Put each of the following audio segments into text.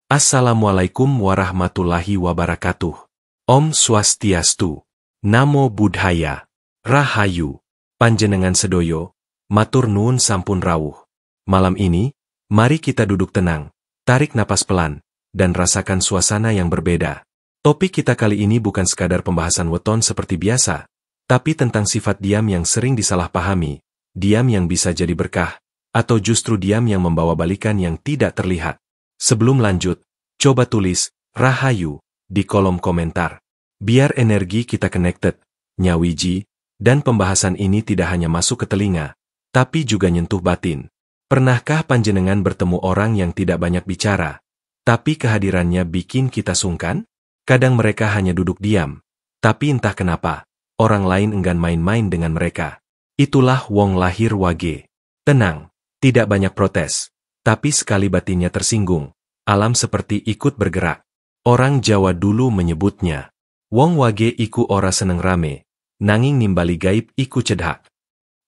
Assalamualaikum warahmatullahi wabarakatuh. Om Swastiastu. Namo Buddhaya. Rahayu. Panjenengan sedoyo, matur nuwun sampun rawuh. Malam ini, mari kita duduk tenang, tarik napas pelan, dan rasakan suasana yang berbeda. Topik kita kali ini bukan sekadar pembahasan weton seperti biasa, tapi tentang sifat diam yang sering disalahpahami, diam yang bisa jadi berkah, atau justru diam yang membawa balikan yang tidak terlihat. Sebelum lanjut, coba tulis Rahayu di kolom komentar. Biar energi kita connected, nyawiji, dan pembahasan ini tidak hanya masuk ke telinga, tapi juga nyentuh batin. Pernahkah panjenengan bertemu orang yang tidak banyak bicara, tapi kehadirannya bikin kita sungkan? Kadang mereka hanya duduk diam, tapi entah kenapa, orang lain enggan main-main dengan mereka. Itulah wong lahir wage. Tenang, tidak banyak protes, tapi sekali batinnya tersinggung, alam seperti ikut bergerak. Orang Jawa dulu menyebutnya, wong wage iku ora seneng rame, nanging nimbali gaib iku cedhak.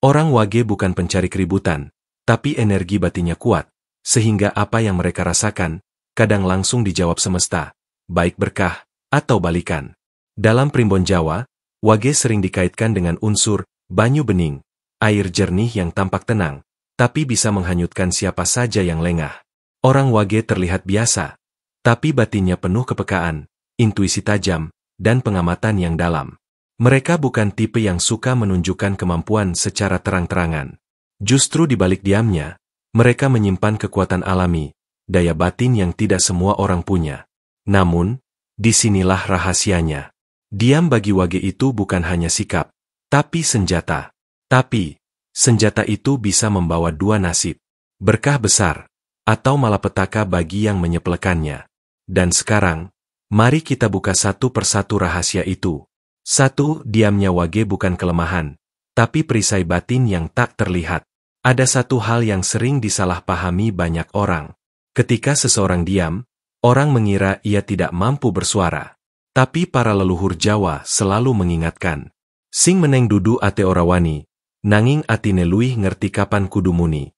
Orang wage bukan pencari keributan, tapi energi batinnya kuat, sehingga apa yang mereka rasakan, kadang langsung dijawab semesta, baik berkah, atau balikan. Dalam primbon Jawa, wage sering dikaitkan dengan unsur banyu bening, air jernih yang tampak tenang, tapi bisa menghanyutkan siapa saja yang lengah. Orang wage terlihat biasa, tapi batinnya penuh kepekaan, intuisi tajam, dan pengamatan yang dalam. Mereka bukan tipe yang suka menunjukkan kemampuan secara terang-terangan. Justru di balik diamnya, mereka menyimpan kekuatan alami, daya batin yang tidak semua orang punya. Namun, disinilah rahasianya. Diam bagi wage itu bukan hanya sikap, tapi senjata. Tapi, senjata itu bisa membawa dua nasib, berkah besar, atau malapetaka bagi yang menyepelekannya. Dan sekarang, mari kita buka satu persatu rahasia itu. 1. Diamnya wage bukan kelemahan, tapi perisai batin yang tak terlihat. Ada satu hal yang sering disalahpahami banyak orang. Ketika seseorang diam, orang mengira ia tidak mampu bersuara. Tapi para leluhur Jawa selalu mengingatkan, sing meneng dudu ate ora wani, nanging atine luwih ngerti kapan kudu muni.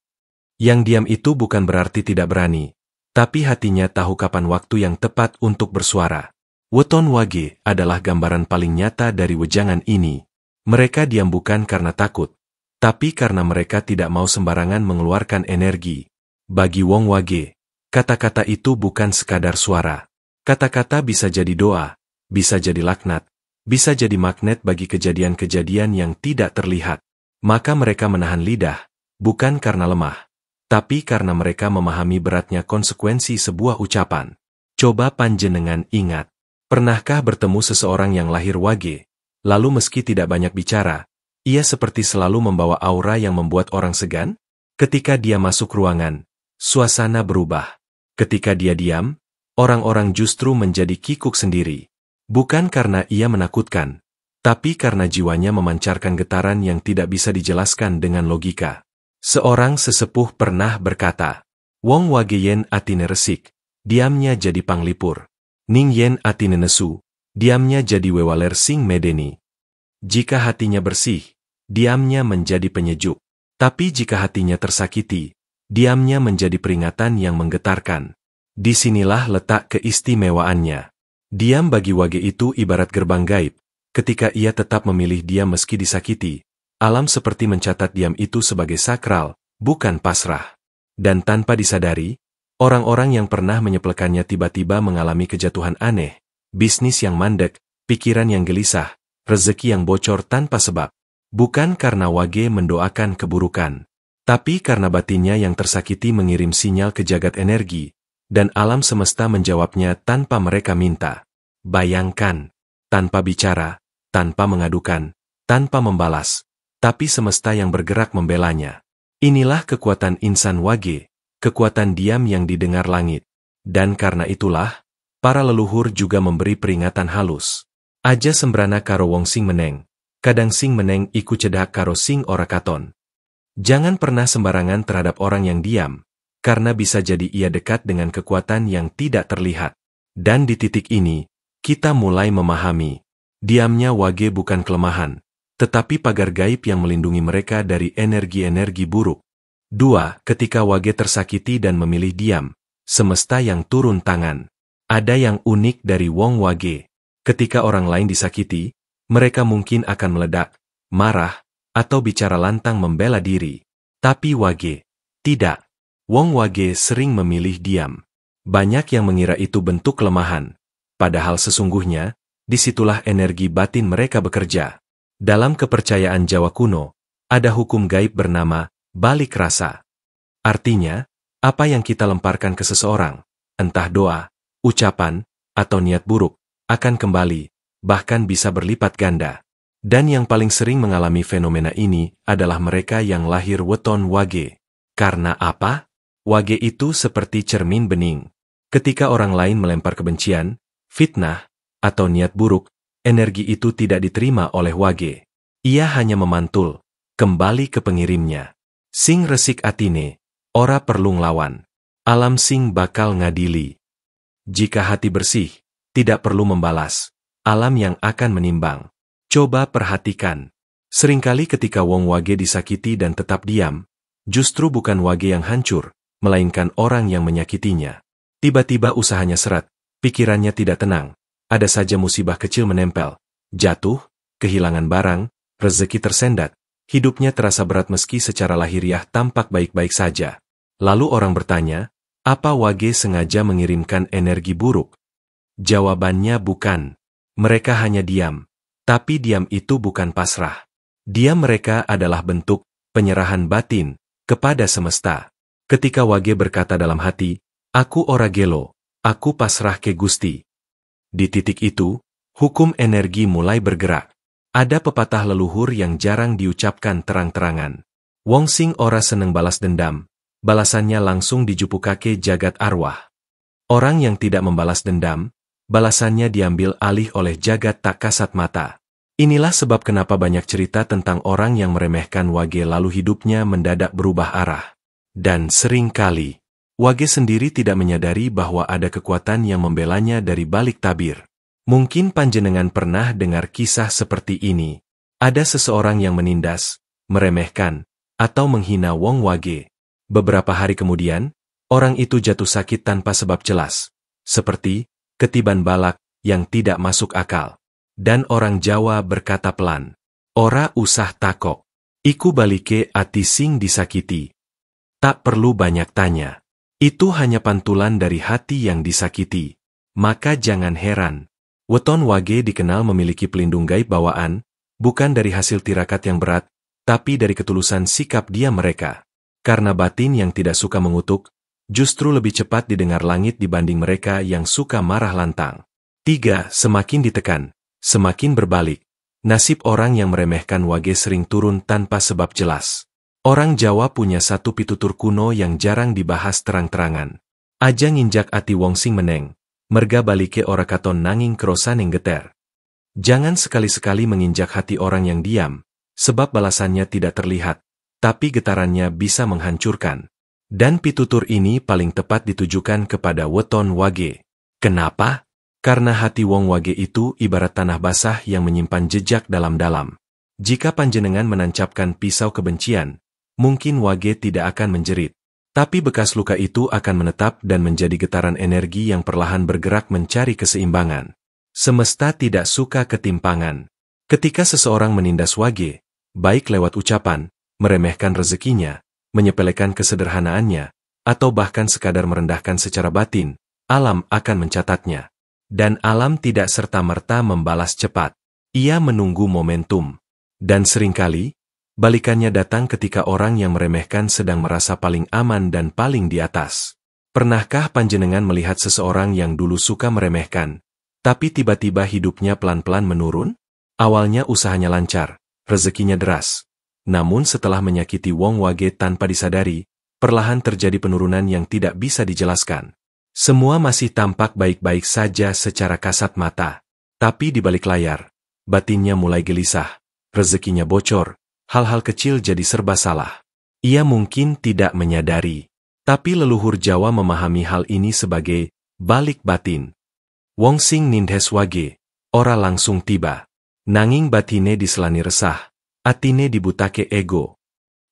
Yang diam itu bukan berarti tidak berani, tapi hatinya tahu kapan waktu yang tepat untuk bersuara. Weton wage adalah gambaran paling nyata dari wejangan ini. Mereka diam bukan karena takut, tapi karena mereka tidak mau sembarangan mengeluarkan energi. Bagi wong wage, kata-kata itu bukan sekadar suara. Kata-kata bisa jadi doa, bisa jadi laknat, bisa jadi magnet bagi kejadian-kejadian yang tidak terlihat. Maka mereka menahan lidah, bukan karena lemah, tapi karena mereka memahami beratnya konsekuensi sebuah ucapan. Coba panjenengan ingat, pernahkah bertemu seseorang yang lahir wage, lalu meski tidak banyak bicara, ia seperti selalu membawa aura yang membuat orang segan? Ketika dia masuk ruangan, suasana berubah. Ketika dia diam, orang-orang justru menjadi kikuk sendiri. Bukan karena ia menakutkan, tapi karena jiwanya memancarkan getaran yang tidak bisa dijelaskan dengan logika. Seorang sesepuh pernah berkata, wong wage yen atine resik, diamnya jadi panglipur. Ning yen atine nesu, diamnya jadi wewaler sing medeni. Jika hatinya bersih, diamnya menjadi penyejuk. Tapi jika hatinya tersakiti, diamnya menjadi peringatan yang menggetarkan. Disinilah letak keistimewaannya. Diam bagi wage itu ibarat gerbang gaib. Ketika ia tetap memilih diam meski disakiti, alam seperti mencatat diam itu sebagai sakral, bukan pasrah. Dan tanpa disadari, orang-orang yang pernah menyepelekannya tiba-tiba mengalami kejatuhan aneh, bisnis yang mandek, pikiran yang gelisah, rezeki yang bocor tanpa sebab. Bukan karena wage mendoakan keburukan, tapi karena batinnya yang tersakiti mengirim sinyal ke jagat energi, dan alam semesta menjawabnya tanpa mereka minta. Bayangkan, tanpa bicara, tanpa mengadukan, tanpa membalas, tapi semesta yang bergerak membelanya. Inilah kekuatan insan wage, kekuatan diam yang didengar langit. Dan karena itulah, para leluhur juga memberi peringatan halus. Aja sembrana karo wong sing meneng, kadang sing meneng iku cedhak karo sing ora katon. Jangan pernah sembarangan terhadap orang yang diam, karena bisa jadi ia dekat dengan kekuatan yang tidak terlihat. Dan di titik ini, kita mulai memahami, diamnya wage bukan kelemahan, tetapi pagar gaib yang melindungi mereka dari energi-energi buruk. 2. Ketika wage tersakiti dan memilih diam, semesta yang turun tangan. Ada yang unik dari Wong Wage. Ketika orang lain disakiti, mereka mungkin akan meledak, marah, atau bicara lantang membela diri. Tapi Wage, tidak. Wong Wage sering memilih diam. Banyak yang mengira itu bentuk kelemahan. Padahal sesungguhnya, disitulah energi batin mereka bekerja. Dalam kepercayaan Jawa kuno, ada hukum gaib bernama balik rasa. Artinya, apa yang kita lemparkan ke seseorang, entah doa, ucapan, atau niat buruk, akan kembali, bahkan bisa berlipat ganda. Dan yang paling sering mengalami fenomena ini adalah mereka yang lahir weton Wage. Karena apa? Wage itu seperti cermin bening. Ketika orang lain melempar kebencian, fitnah, atau niat buruk, energi itu tidak diterima oleh Wage. Ia hanya memantul, kembali ke pengirimnya. Sing resik atine, ora perlu nglawan. Alam sing bakal ngadili. Jika hati bersih, tidak perlu membalas. Alam yang akan menimbang. Coba perhatikan. Seringkali ketika Wong Wage disakiti dan tetap diam, justru bukan Wage yang hancur, melainkan orang yang menyakitinya. Tiba-tiba usahanya seret, pikirannya tidak tenang, ada saja musibah kecil menempel, jatuh, kehilangan barang, rezeki tersendat, hidupnya terasa berat meski secara lahiriah tampak baik-baik saja. Lalu orang bertanya, apa Wage sengaja mengirimkan energi buruk? Jawabannya bukan. Mereka hanya diam. Tapi diam itu bukan pasrah. Diam mereka adalah bentuk penyerahan batin kepada semesta. Ketika Wage berkata dalam hati, aku ora gelo, aku pasrah ke Gusti. Di titik itu, hukum energi mulai bergerak. Ada pepatah leluhur yang jarang diucapkan terang-terangan. Wong sing ora seneng balas dendam, balasannya langsung dijupukake jagat arwah. Orang yang tidak membalas dendam, balasannya diambil alih oleh jagat tak kasat mata. Inilah sebab kenapa banyak cerita tentang orang yang meremehkan Wage lalu hidupnya mendadak berubah arah. Dan seringkali, Wage sendiri tidak menyadari bahwa ada kekuatan yang membelanya dari balik tabir. Mungkin panjenengan pernah dengar kisah seperti ini. Ada seseorang yang menindas, meremehkan, atau menghina Wong Wage. Beberapa hari kemudian, orang itu jatuh sakit tanpa sebab jelas. Seperti ketiban balak yang tidak masuk akal. Dan orang Jawa berkata pelan, ora usah takok, iku balike ati sing disakiti. Tak perlu banyak tanya. Itu hanya pantulan dari hati yang disakiti. Maka jangan heran. Weton Wage dikenal memiliki pelindung gaib bawaan, bukan dari hasil tirakat yang berat, tapi dari ketulusan sikap dia mereka. Karena batin yang tidak suka mengutuk, justru lebih cepat didengar langit dibanding mereka yang suka marah lantang. 3. Semakin ditekan, semakin berbalik. Nasib orang yang meremehkan Wage sering turun tanpa sebab jelas. Orang Jawa punya satu pitutur kuno yang jarang dibahas terang-terangan. Aja nginjak ati wong sing meneng, merga balike ora katon nanging krosan yang geter. Jangan sekali-sekali menginjak hati orang yang diam, sebab balasannya tidak terlihat, tapi getarannya bisa menghancurkan. Dan pitutur ini paling tepat ditujukan kepada weton Wage. Kenapa? Karena hati Wong Wage itu ibarat tanah basah yang menyimpan jejak dalam-dalam. Jika panjenengan menancapkan pisau kebencian, mungkin Wage tidak akan menjerit. Tapi bekas luka itu akan menetap dan menjadi getaran energi yang perlahan bergerak mencari keseimbangan. Semesta tidak suka ketimpangan. Ketika seseorang menindas Wage, baik lewat ucapan, meremehkan rezekinya, menyepelekan kesederhanaannya, atau bahkan sekadar merendahkan secara batin, alam akan mencatatnya. Dan alam tidak serta-merta membalas cepat. Ia menunggu momentum. Dan seringkali, balikannya datang ketika orang yang meremehkan sedang merasa paling aman dan paling di atas. Pernahkah panjenengan melihat seseorang yang dulu suka meremehkan, tapi tiba-tiba hidupnya pelan-pelan menurun? Awalnya usahanya lancar, rezekinya deras. Namun setelah menyakiti Wong Wage tanpa disadari, perlahan terjadi penurunan yang tidak bisa dijelaskan. Semua masih tampak baik-baik saja secara kasat mata. Tapi di balik layar, batinnya mulai gelisah, rezekinya bocor, hal-hal kecil jadi serba salah. Ia mungkin tidak menyadari. Tapi leluhur Jawa memahami hal ini sebagai balik batin. Wong sing nindhes Wage, ora langsung tiba. Nanging batine diselani resah, atine dibutake ego.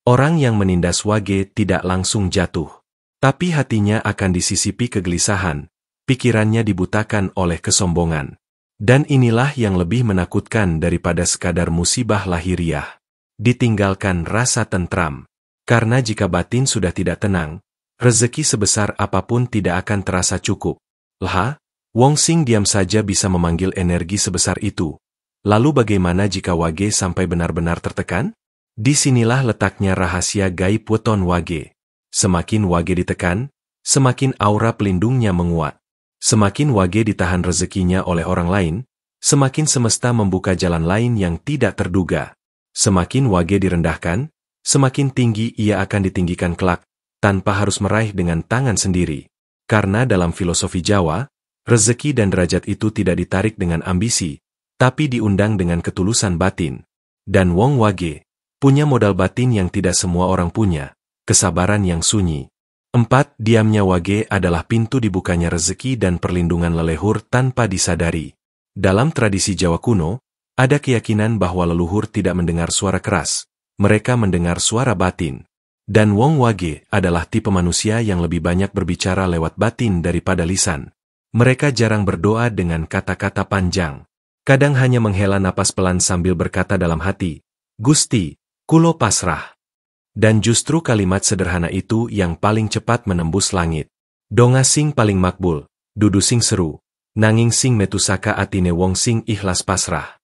Orang yang menindas Wage tidak langsung jatuh. Tapi hatinya akan disisipi kegelisahan, pikirannya dibutakan oleh kesombongan. Dan inilah yang lebih menakutkan daripada sekadar musibah lahiriah. Ditinggalkan rasa tentram. Karena jika batin sudah tidak tenang, rezeki sebesar apapun tidak akan terasa cukup. Lah, Wong Sing diam saja bisa memanggil energi sebesar itu. Lalu bagaimana jika Wage sampai benar-benar tertekan? Disinilah letaknya rahasia gaib weton Wage. Semakin Wage ditekan, semakin aura pelindungnya menguat. Semakin Wage ditahan rezekinya oleh orang lain, semakin semesta membuka jalan lain yang tidak terduga. Semakin Wage direndahkan, semakin tinggi ia akan ditinggikan kelak, tanpa harus meraih dengan tangan sendiri. Karena dalam filosofi Jawa, rezeki dan derajat itu tidak ditarik dengan ambisi, tapi diundang dengan ketulusan batin. Dan Wong Wage punya modal batin yang tidak semua orang punya. Kesabaran yang sunyi. 4. Diamnya Wage adalah pintu dibukanya rezeki dan perlindungan leluhur tanpa disadari. Dalam tradisi Jawa kuno, ada keyakinan bahwa leluhur tidak mendengar suara keras, mereka mendengar suara batin. Dan Wong Wage adalah tipe manusia yang lebih banyak berbicara lewat batin daripada lisan. Mereka jarang berdoa dengan kata-kata panjang. Kadang hanya menghela napas pelan sambil berkata dalam hati, "Gusti, kulo pasrah." Dan justru kalimat sederhana itu yang paling cepat menembus langit. Donga sing paling makbul, dudu sing seru, nanging sing metusaka atine Wong Sing ikhlas pasrah.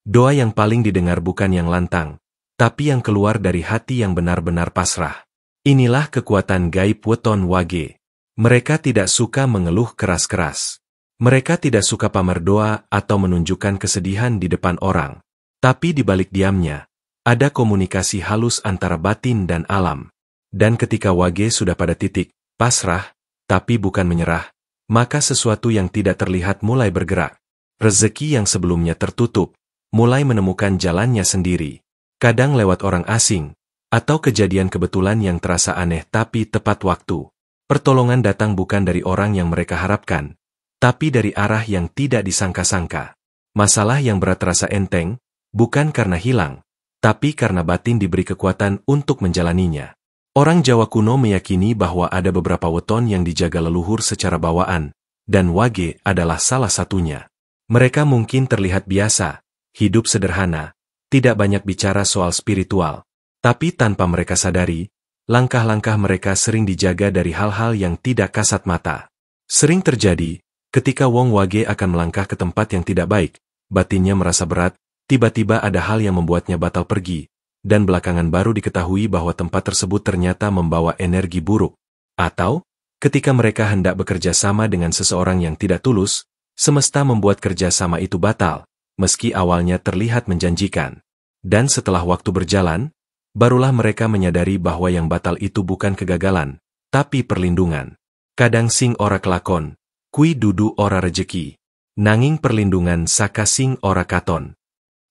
Doa yang paling didengar bukan yang lantang, tapi yang keluar dari hati yang benar-benar pasrah. Inilah kekuatan gaib weton Wage. Mereka tidak suka mengeluh keras-keras. Mereka tidak suka pamer doa atau menunjukkan kesedihan di depan orang. Tapi di balik diamnya, ada komunikasi halus antara batin dan alam. Dan ketika Wage sudah pada titik pasrah, tapi bukan menyerah, maka sesuatu yang tidak terlihat mulai bergerak. Rezeki yang sebelumnya tertutup, mulai menemukan jalannya sendiri. Kadang lewat orang asing, atau kejadian kebetulan yang terasa aneh tapi tepat waktu. Pertolongan datang bukan dari orang yang mereka harapkan, tapi dari arah yang tidak disangka-sangka. Masalah yang berat terasa enteng, bukan karena hilang, tapi karena batin diberi kekuatan untuk menjalaninya. Orang Jawa kuno meyakini bahwa ada beberapa weton yang dijaga leluhur secara bawaan, dan Wage adalah salah satunya. Mereka mungkin terlihat biasa, hidup sederhana, tidak banyak bicara soal spiritual. Tapi tanpa mereka sadari, langkah-langkah mereka sering dijaga dari hal-hal yang tidak kasat mata. Sering terjadi, ketika Wong Wage akan melangkah ke tempat yang tidak baik, batinnya merasa berat, tiba-tiba ada hal yang membuatnya batal pergi, dan belakangan baru diketahui bahwa tempat tersebut ternyata membawa energi buruk. Atau, ketika mereka hendak bekerja sama dengan seseorang yang tidak tulus, semesta membuat kerja sama itu batal, meski awalnya terlihat menjanjikan. Dan setelah waktu berjalan, barulah mereka menyadari bahwa yang batal itu bukan kegagalan, tapi perlindungan. Kadang sing ora kelakon, kui dudu ora rejeki, nanging perlindungan saka sing ora katon.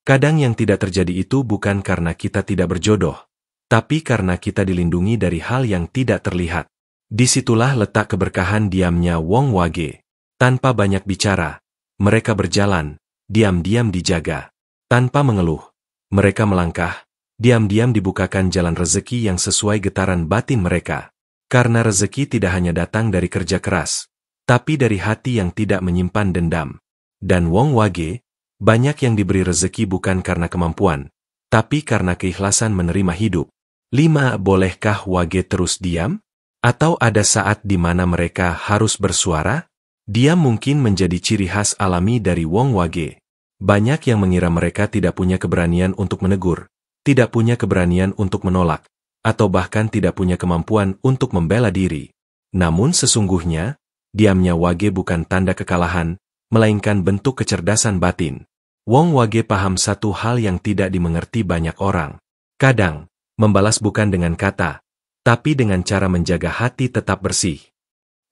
Kadang yang tidak terjadi itu bukan karena kita tidak berjodoh, tapi karena kita dilindungi dari hal yang tidak terlihat. Disitulah letak keberkahan diamnya Wong Wage. Tanpa banyak bicara, mereka berjalan, diam-diam dijaga. Tanpa mengeluh, mereka melangkah, diam-diam dibukakan jalan rezeki yang sesuai getaran batin mereka. Karena rezeki tidak hanya datang dari kerja keras, tapi dari hati yang tidak menyimpan dendam. Dan Wong Wage, banyak yang diberi rezeki bukan karena kemampuan, tapi karena keikhlasan menerima hidup. 5. Bolehkah Wage terus diam? Atau ada saat di mana mereka harus bersuara? Diam mungkin menjadi ciri khas alami dari Wong Wage. Banyak yang mengira mereka tidak punya keberanian untuk menegur, tidak punya keberanian untuk menolak, atau bahkan tidak punya kemampuan untuk membela diri. Namun sesungguhnya, diamnya Wage bukan tanda kekalahan, melainkan bentuk kecerdasan batin. Wong Wage paham satu hal yang tidak dimengerti banyak orang. Kadang, membalas bukan dengan kata, tapi dengan cara menjaga hati tetap bersih.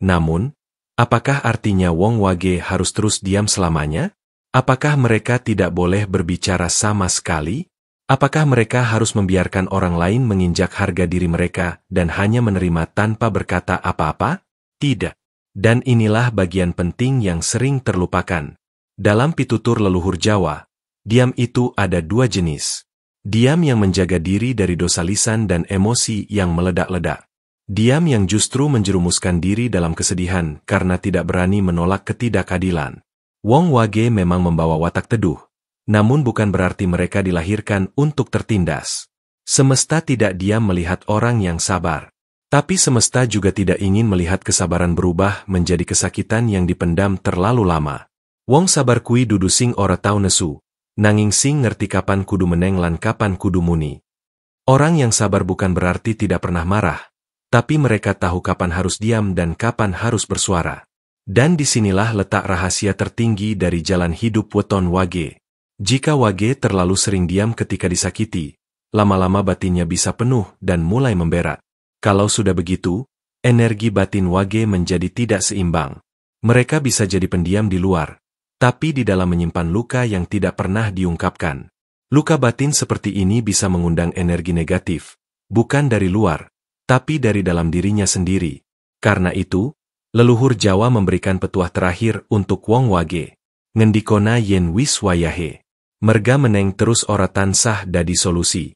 Namun, apakah artinya Wong Wage harus terus diam selamanya? Apakah mereka tidak boleh berbicara sama sekali? Apakah mereka harus membiarkan orang lain menginjak harga diri mereka dan hanya menerima tanpa berkata apa-apa? Tidak. Dan inilah bagian penting yang sering terlupakan. Dalam pitutur leluhur Jawa, diam itu ada dua jenis. Diam yang menjaga diri dari dosa lisan dan emosi yang meledak-ledak. Diam yang justru menjerumuskan diri dalam kesedihan karena tidak berani menolak ketidakadilan. Wong Wage memang membawa watak teduh, namun bukan berarti mereka dilahirkan untuk tertindas. Semesta tidak diam melihat orang yang sabar. Tapi semesta juga tidak ingin melihat kesabaran berubah menjadi kesakitan yang dipendam terlalu lama. Wong sabar kui dudu sing ora tau nesu, nanging sing ngerti kapan kudu meneng lan kapan kudu muni. Orang yang sabar bukan berarti tidak pernah marah, tapi mereka tahu kapan harus diam dan kapan harus bersuara. Dan disinilah letak rahasia tertinggi dari jalan hidup weton Wage. Jika Wage terlalu sering diam ketika disakiti, lama-lama batinnya bisa penuh dan mulai memberat. Kalau sudah begitu, energi batin Wage menjadi tidak seimbang. Mereka bisa jadi pendiam di luar, tapi di dalam menyimpan luka yang tidak pernah diungkapkan. Luka batin seperti ini bisa mengundang energi negatif, bukan dari luar, tapi dari dalam dirinya sendiri. Karena itu, leluhur Jawa memberikan petuah terakhir untuk Wong Wage. Ngendikona yen wis wayahe. Merga meneng terus ora tansah dadi solusi.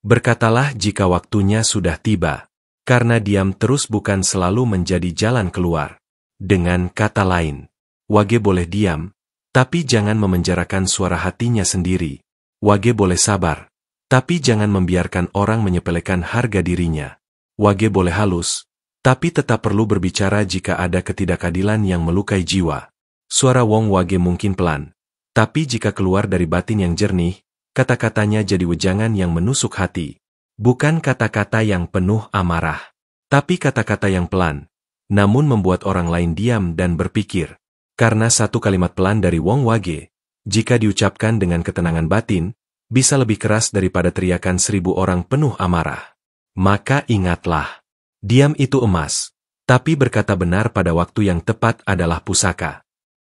Berkatalah jika waktunya sudah tiba. Karena diam terus bukan selalu menjadi jalan keluar. Dengan kata lain, Wage boleh diam, tapi jangan memenjarakan suara hatinya sendiri. Wage boleh sabar, tapi jangan membiarkan orang menyepelekan harga dirinya. Wage boleh halus, tapi tetap perlu berbicara jika ada ketidakadilan yang melukai jiwa. Suara Wong Wage mungkin pelan, tapi jika keluar dari batin yang jernih, kata-katanya jadi wejangan yang menusuk hati. Bukan kata-kata yang penuh amarah, tapi kata-kata yang pelan, namun membuat orang lain diam dan berpikir. Karena satu kalimat pelan dari Wong Wage, jika diucapkan dengan ketenangan batin, bisa lebih keras daripada teriakan 1000 orang penuh amarah. Maka ingatlah, diam itu emas, tapi berkata benar pada waktu yang tepat adalah pusaka.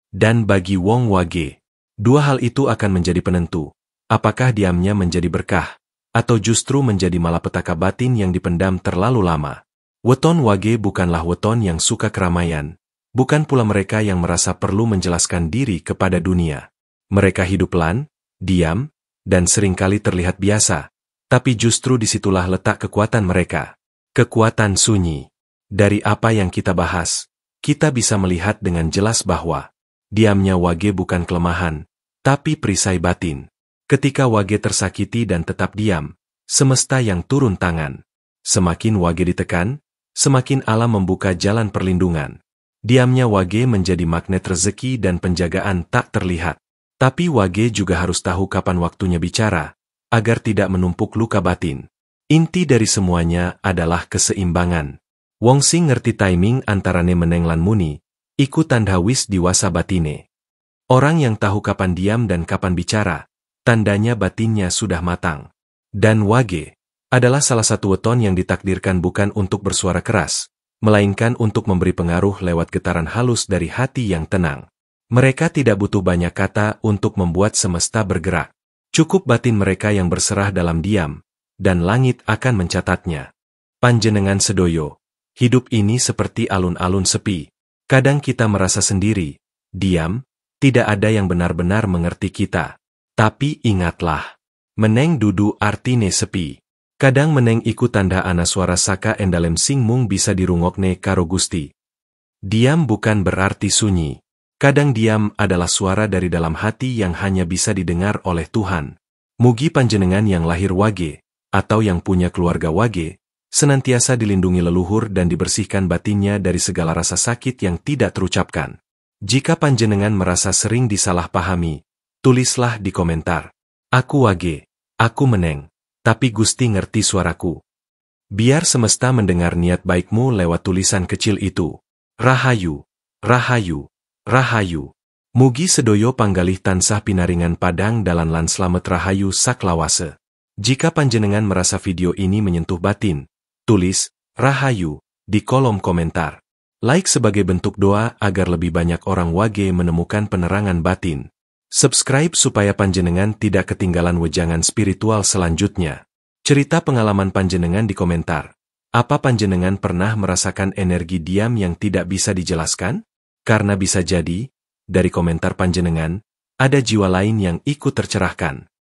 Dan bagi Wong Wage, dua hal itu akan menjadi penentu, apakah diamnya menjadi berkah, atau justru menjadi malapetaka batin yang dipendam terlalu lama. Weton Wage bukanlah weton yang suka keramaian, bukan pula mereka yang merasa perlu menjelaskan diri kepada dunia. Mereka hidup pelan, diam, dan seringkali terlihat biasa, tapi justru disitulah letak kekuatan mereka. Kekuatan sunyi. Dari apa yang kita bahas, kita bisa melihat dengan jelas bahwa diamnya Wage bukan kelemahan, tapi perisai batin. Ketika Wage tersakiti dan tetap diam, semesta yang turun tangan. Semakin Wage ditekan, semakin alam membuka jalan perlindungan. Diamnya Wage menjadi magnet rezeki dan penjagaan tak terlihat. Tapi Wage juga harus tahu kapan waktunya bicara, agar tidak menumpuk luka batin. Inti dari semuanya adalah keseimbangan. Wong sing ngerti timing antarane meneng lan muni, iku tanda wis diwasa batine. Orang yang tahu kapan diam dan kapan bicara, tandanya batinnya sudah matang. Dan Wage adalah salah satu weton yang ditakdirkan bukan untuk bersuara keras, melainkan untuk memberi pengaruh lewat getaran halus dari hati yang tenang. Mereka tidak butuh banyak kata untuk membuat semesta bergerak. Cukup batin mereka yang berserah dalam diam, dan langit akan mencatatnya. Panjenengan sedoyo, hidup ini seperti alun-alun sepi. Kadang kita merasa sendiri, diam, tidak ada yang benar-benar mengerti kita. Tapi ingatlah, meneng dudu artine sepi. Kadang meneng iku tanda ana suara saka endalem sing mung bisa dirungokne karo Gusti. Diam bukan berarti sunyi. Kadang diam adalah suara dari dalam hati yang hanya bisa didengar oleh Tuhan. Mugi panjenengan yang lahir Wage, atau yang punya keluarga Wage, senantiasa dilindungi leluhur dan dibersihkan batinnya dari segala rasa sakit yang tidak terucapkan. Jika panjenengan merasa sering disalahpahami, tulislah di komentar. Aku Wage, aku meneng, tapi Gusti ngerti suaraku. Biar semesta mendengar niat baikmu lewat tulisan kecil itu. Rahayu, Rahayu, Rahayu. Mugi sedoyo panggalih tansah pinaringan padang dalan lan slamet rahayu saklawase. Jika panjenengan merasa video ini menyentuh batin, tulis Rahayu di kolom komentar. Like sebagai bentuk doa agar lebih banyak orang Wage menemukan penerangan batin. Subscribe supaya panjenengan tidak ketinggalan wejangan spiritual selanjutnya. Cerita pengalaman panjenengan di komentar. Apa panjenengan pernah merasakan energi diam yang tidak bisa dijelaskan? Karena bisa jadi, dari komentar panjenengan, ada jiwa lain yang ikut tercerahkan.